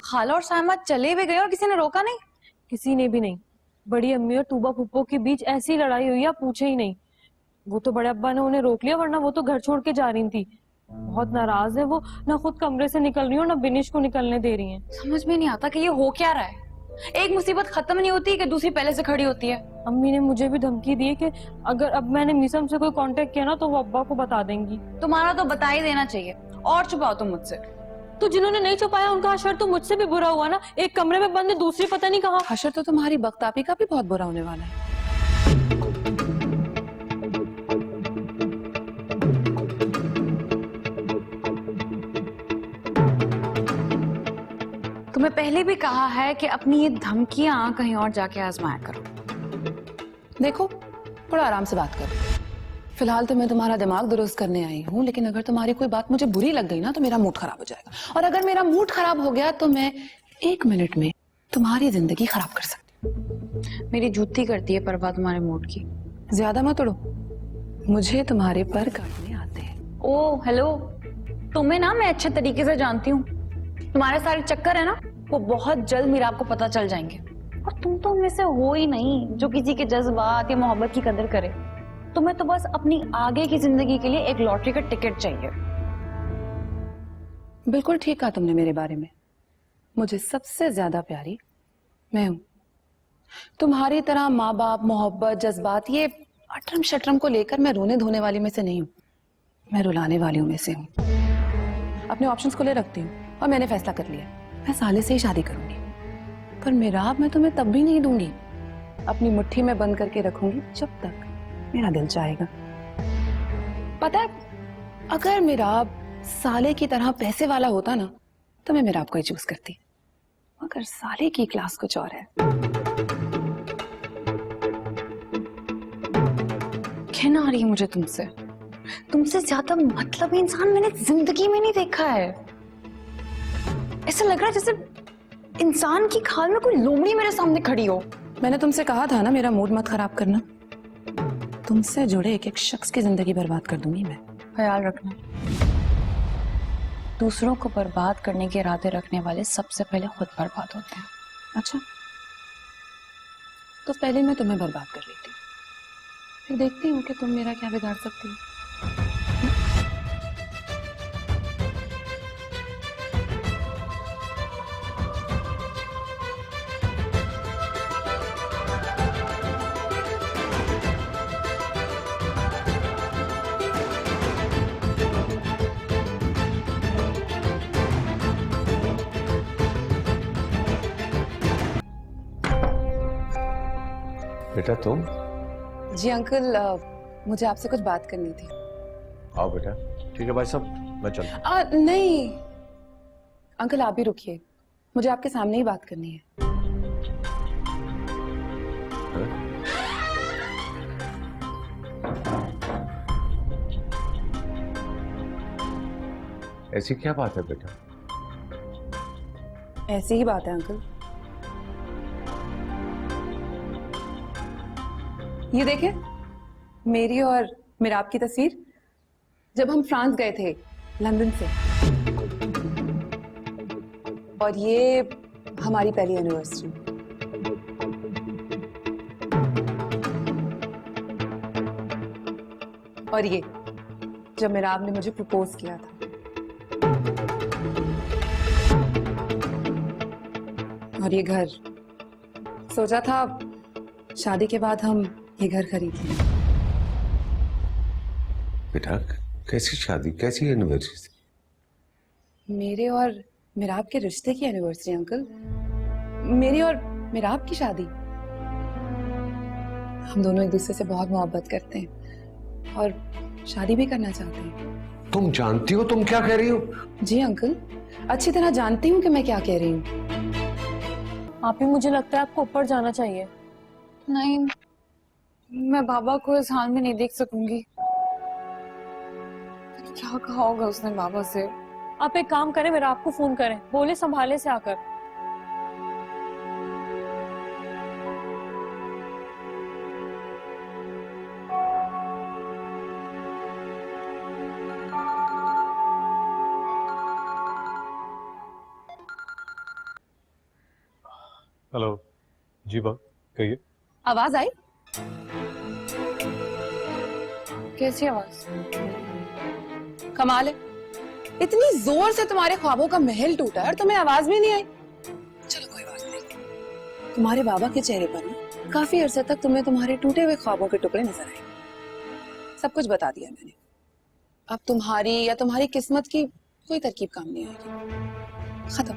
खाला और सायमा चले भी गए और किसी ने रोका नहीं? किसी ने भी नहीं। बड़ी अम्मी और तूबा फूफो के बीच ऐसी लड़ाई हुई है, पूछे ही नहीं। वो तो बड़े अब्बा ने उन्हें रोक लिया, वरना वो तो घर छोड़ के जा रही थी। बहुत नाराज है वो, ना खुद कमरे से निकल रही है और ना बिनिश को निकलने दे रही है। समझ में नहीं आता कि ये हो क्या रहा है। एक मुसीबत खत्म नहीं होती कि दूसरी पहले से खड़ी होती है। अम्मी ने मुझे भी धमकी दी है कि अगर अब मैंने मीसम से कोई कांटेक्ट किया ना तो वो अब्बा को बता देंगी। तुम्हारा तो बता ही देना चाहिए, और छुपाओ तुम मुझसे। तो जिन्होंने नहीं छुपाया उनका हशर तो मुझसे भी बुरा हुआ ना। एक कमरे में बंद है, दूसरी पता नहीं कहाँ। हशर तो तुम्हारी बख्तापी का भी बहुत बुरा होने वाला है। तुम्हें पहले भी कहा है कि अपनी ये धमकियां कहीं और जाके आजमाया करो। देखो, थोड़ा आराम से बात करो। फिलहाल तो मैं तुम्हारा दिमाग दुरुस्त करने आई हूँ, लेकिन अगर तुम्हारी कोई बात मुझे बुरी लग गई ना तो मेरा मूड खराब हो जाएगा, और अगर मेरा मूड खराब हो गया तो मैं 1 मिनट में तुम्हारी जिंदगी खराब कर सकती हूँ। मेरी जूती करती है परवाह तुम्हारे मूड की। ज्यादा मत उड़ो, मुझे तुम्हारे पर काटने आते हैं। ओ हेलो, तुम्हें ना मैं अच्छे तरीके से जानती हूँ। तुम्हारे सारे चक्कर है ना, वो बहुत जल्द मेरा आपको पता चल जाएंगे। और तुम तो उनमें से हो ही नहीं जो किसी के जज्बात या मोहब्बत की कदर करे। तुम्हें तो बस अपनी आगे की जिंदगी के लिए एक लॉटरी का टिकट चाहिए। बिल्कुल ठीक कहा तुमने मेरे बारे में। मुझे सबसे ज्यादा प्यारी मैं हूं। तुम्हारी तरह माँ बाप, मोहब्बत, जज्बात, ये अटरम शटरम को लेकर मैं रोने धोने वाली में से नहीं हूं, मैं रुलाने वाली में से हूं। अपने ऑप्शंस खुले रखती हूँ और मैंने फैसला कर लिया, मैं साले से ही शादी करूंगी। पर मेराब मैं तुम्हें तब भी नहीं दूंगी, अपनी मुट्ठी में बंद करके रखूंगी जब तक मेरा दिल चाहेगा। पता है, अगर मेराब साले की तरह पैसे वाला होता ना तो मैं मेराब को ही चूज करती, मगर साले की क्लास कुछ और है। घिन आ रही है मुझे तुमसे। तुमसे ज्यादा मतलबी इंसान मैंने जिंदगी में नहीं देखा है। ऐसा लग रहा है जैसे इंसान की खाल में कोई लोमड़ी मेरे सामने खड़ी हो। मैंने तुमसे कहा था ना मेरा मूड मत खराब करना। तुमसे जुड़े एक एक शख्स की जिंदगी बर्बाद कर दूंगी मैं। ख्याल रखना, दूसरों को बर्बाद करने के इरादे रखने वाले सबसे पहले खुद बर्बाद होते हैं। अच्छा, तो पहले मैं तुम्हें बर्बाद कर लेती हूँ, फिर देखती हूँ कि तुम मेरा क्या बिगाड़ सकती हो। बेटा तुम? जी अंकल, मुझे आपसे कुछ बात करनी थी। आओ बेटा। ठीक है भाई साहब, मैं चलता। नहीं अंकल, आप भी रुकिए, मुझे आपके सामने ही बात करनी है। ऐसी क्या बात है बेटा? ऐसी ही बात है अंकल। ये देखें, मेरी और मिराब की तस्वीर जब हम फ्रांस गए थे लंदन से, और ये हमारी पहली एनिवर्सरी। और ये जब मिराब ने मुझे प्रपोज किया था। और ये घर, सोचा था शादी के बाद हम ये घर खरीद लें। बेटा कैसी शादी, कैसी एनिवर्सरी? मेरे और मिराब के रिश्ते की एनिवर्सरी अंकल, मेरी और मिराब की शादी। हम दोनों एक दूसरे से बहुत मोहब्बत करते हैं और शादी भी करना चाहते हैं। तुम जानती हो तुम क्या कह रही हो? जी अंकल, अच्छी तरह जानती हूँ कि मैं क्या कह रही हूँ। आप ही, मुझे लगता है आपको ऊपर जाना चाहिए। नहीं, मैं बाबा को इस हाल में नहीं देख सकूंगी। क्या कहा होगा उसने बाबा से। आप एक काम करें, मेरा आपको फोन करें, बोले संभाले से आकर। हेलो जी बा कहिए। आवाज आई? कैसी आवाज? कमाल है, इतनी जोर से तुम्हारे ख्वाबों का महल टूटा है और तुम्हें आवाज भी नहीं आई। चलो कोई बात नहीं, तुम्हारे बाबा के चेहरे पर ना काफी अरसे तक तुम्हें तुम्हारे टूटे हुए ख्वाबों के टुकड़े नजर आए। सब कुछ बता दिया मैंने। अब तुम्हारी या तुम्हारी किस्मत की कोई तरकीब काम नहीं आएगी। खत्म,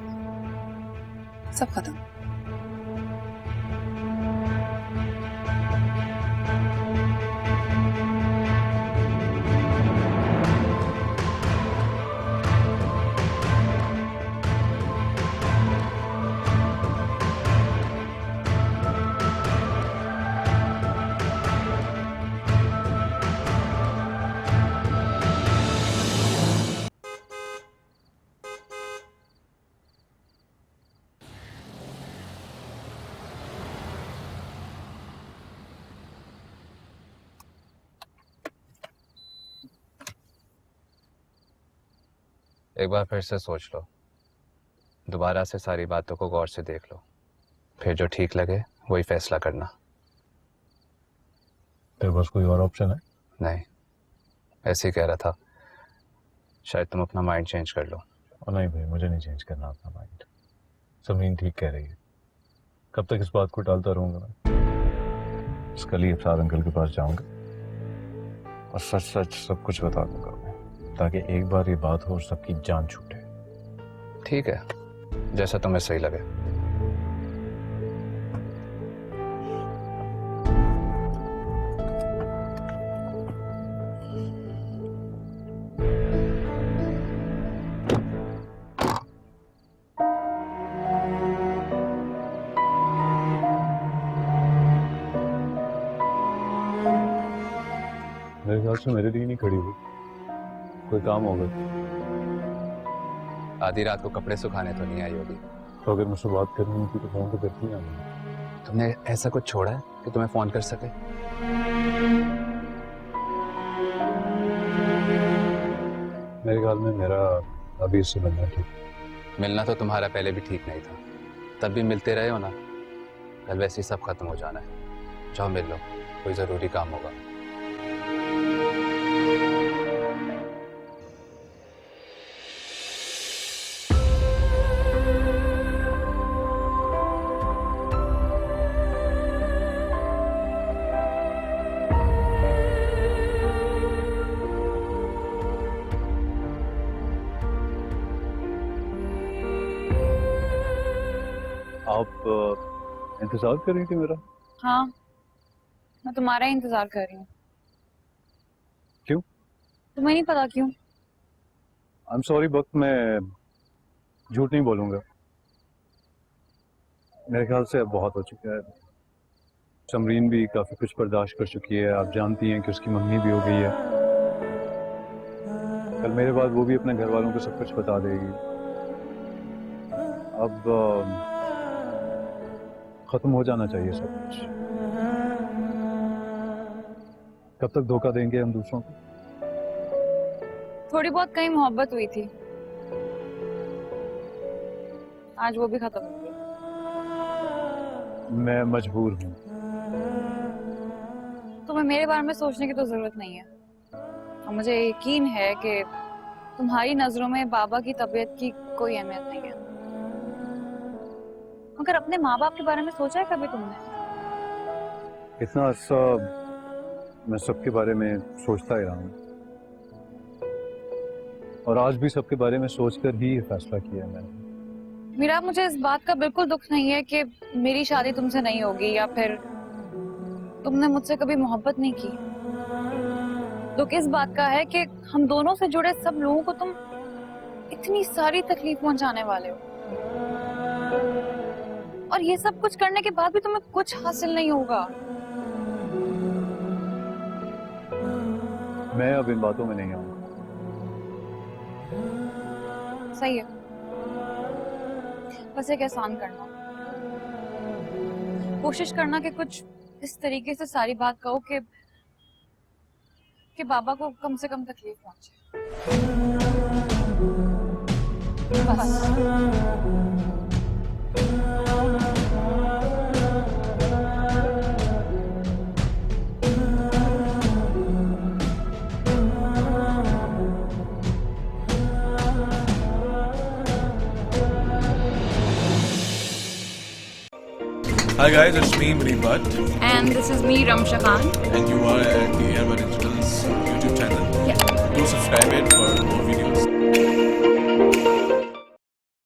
सब खत्म। एक बार फिर से सोच लो, दोबारा से सारी बातों को गौर से देख लो, फिर जो ठीक लगे वही फैसला करना। तेरे पास कोई और ऑप्शन है? नहीं, ऐसे ही कह रहा था, शायद तुम अपना माइंड चेंज कर लो। और नहीं भाई, मुझे नहीं चेंज करना अपना माइंड। समरीन ठीक कह रही है, कब तक इस बात को टालता रहूंगा मैं। इस कल ही अफसार अंकल के पास जाऊंगा और सच सच सब कुछ बता दूंगा मैं, ताकि एक बार ये बात हो और सबकी जान छूटे। ठीक है, जैसा तुम्हें सही लगे। मेरे ख्याल से मेरे लिए नहीं खड़ी हुई, कोई काम होगा। आधी रात को कपड़े सुखाने तो नहीं आई होगी। तो अगर मुझसे बात करनी होती तो फोन तो करती ना। तुमने ऐसा कुछ छोड़ा है कि तुम्हें फोन कर सके? मेरे ख्याल में मेरा अभी इससे मिलना ठीक। मिलना तो तुम्हारा पहले भी ठीक नहीं था, तब भी मिलते रहे हो ना। कल वैसे ही सब खत्म हो जाना है। जाओ मिल लो, कोई जरूरी काम होगा। आप इंतजार कर रही थी मेरा? हाँ, मैं तुम्हारा ही इंतजार कर रही हूँ। क्यों? तुम्हें नहीं पता क्यों? आई एम सॉरी बक, मैं झूठ नहीं बोलूंगा। मेरे ख्याल से अब बहुत हो चुका है। समरीन भी काफी कुछ बर्दाश्त कर चुकी है। आप जानती हैं कि उसकी मंगनी भी हो गई है। कल मेरे बाद वो भी अपने घर वालों को सब कुछ बता देगी। अब खत्म हो जाना चाहिए सब कुछ। कब तक धोखा देंगे हम दूसरों को? थोड़ी बहुत कहीं मोहब्बत हुई थी, आज वो भी खत्म हो गई। मैं मजबूर हूँ। तुम्हें मेरे बारे में सोचने की तो जरूरत नहीं है। और मुझे यकीन है कि तुम्हारी नजरों में बाबा की तबीयत की कोई अहमियत नहीं है। मगर अपने माँ बाप के बारे में सोचा है कभी तुमने? इतना अर्सा मैं सबके बारे में सोचता ही रहा हूँ, और आज भी सबके बारे में सोचकर ही ये फैसला किया मैंने। मीरा, मुझे इस बात का बिल्कुल दुख नहीं है कि मेरी शादी तुमसे नहीं होगी या फिर तुमने मुझसे कभी मोहब्बत नहीं की। दुख इस बात का है कि हम दोनों से जुड़े सब लोगों को तुम इतनी सारी तकलीफ पहुंचाने वाले हो, और ये सब कुछ करने के बाद भी तुम्हें कुछ हासिल नहीं होगा। मैं अब इन बातों में नहीं आऊंगा। सही है, बस एक एहसान करना, कोशिश करना कि कुछ इस तरीके से सारी बात कहो कि बाबा को कम से कम तकलीफ पहुंचे। बस। Hi guys, it's me Munib Bhatt, And this is me, Ramsha Khan. and you are at the Air Originals YouTube channel. Yeah. Do subscribe it for more videos.